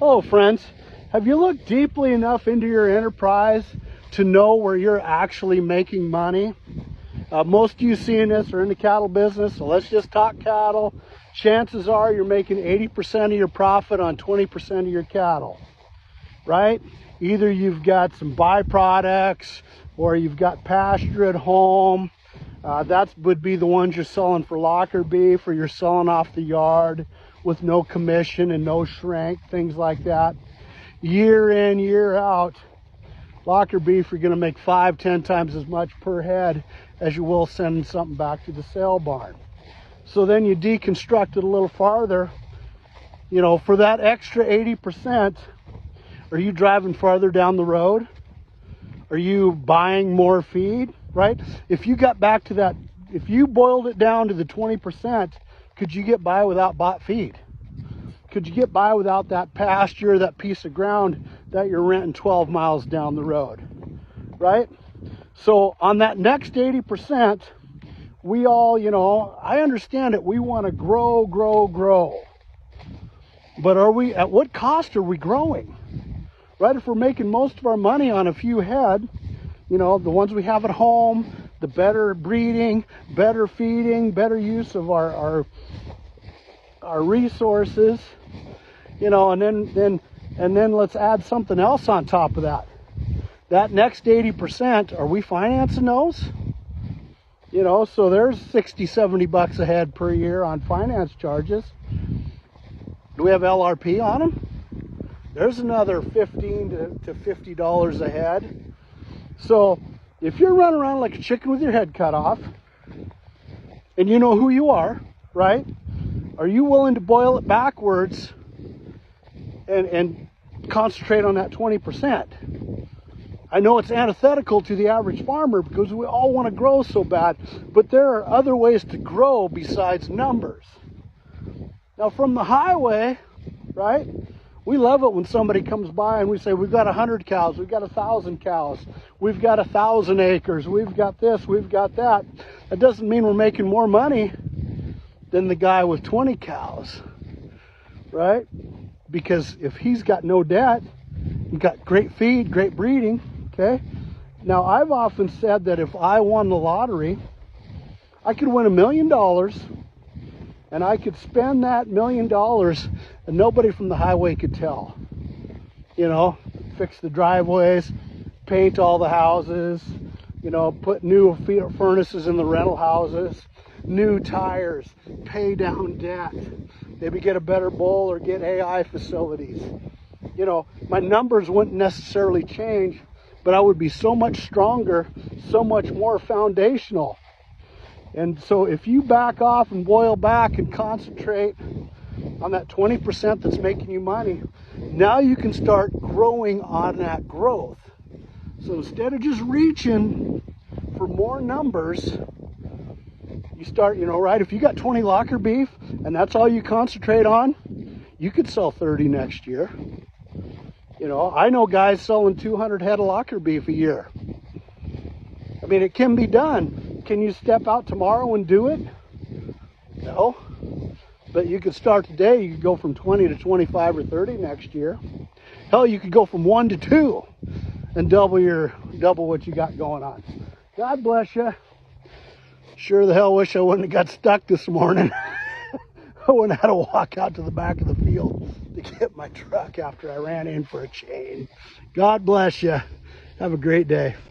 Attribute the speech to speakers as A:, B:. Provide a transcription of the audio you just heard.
A: Hello friends, have you looked deeply enough into your enterprise to know where you're actually making money? Most of you seeing this are in the cattle business, so let's just talk cattle. Chances are you're making 80% of your profit on 20% of your cattle, right? Either you've got some byproducts or you've got pasture at home. That would be the ones you're selling for locker beef, or you're selling off the yard with no commission and no shrink, things like that. Year in, year out, locker beef, you're going to make 5-10 times as much per head as you will sending something back to the sale barn. So then you deconstruct it a little farther. You know, for that extra 80%, are you driving farther down the road? Are you buying more feed, right? If you got back to that, if you boiled it down to the 20%, could you get by without bought feed? Could you get by without that pasture, that piece of ground that you're renting 12 miles down the road, right? So on that next 80%, we all, you know, I understand it. We want to grow. But are we, at what cost are we growing? Right? If we're making most of our money on a few head, you know, the ones we have at home, the better breeding, better feeding, better use of our resources, you know, and then let's add something else on top of that. That next 80%, are we financing those? You know, so there's 60-70 bucks a head per year on finance charges. Do we have LRP on them? There's another $15 to $50 a head. So if you're running around like a chicken with your head cut off, and you know who you are, right? Are you willing to boil it backwards and concentrate on that 20%? I know it's antithetical to the average farmer because we all want to grow so bad, but there are other ways to grow besides numbers. Now from the highway, right? We love it when somebody comes by and we say, we've got 100 cows, we've got 1,000 cows, we've got 1,000 acres, we've got this, we've got that. That doesn't mean we're making more money than the guy with 20 cows, right? Because if he's got no debt, he's got great feed, great breeding, okay? Now, I've often said that if I won the lottery, I could win $1 million, and I could spend that $1 million and nobody from the highway could tell. You know, fix the driveways, paint all the houses, you know, put new furnaces in the rental houses, new tires, pay down debt, maybe get a better bowl or get AI facilities. You know, my numbers wouldn't necessarily change, but I would be so much stronger, so much more foundational. And so if you back off and boil back and concentrate on that 20% that's making you money, now you can start growing on that growth. So instead of just reaching for more numbers, you start, you know, right? If you got 20 locker beef and that's all you concentrate on, you could sell 30 next year. You know, I know guys selling 200 head of locker beef a year. I mean, it can be done. Can you step out tomorrow and do it? No. But you could start today. You could go from 20 to 25 or 30 next year. Hell, you could go from 1 to 2 and double what you got going on. God bless you. Sure the hell wish I wouldn't have got stuck this morning. I wouldn't have had to walk out to the back of the field to get my truck after I ran in for a chain. God bless you. Have a great day.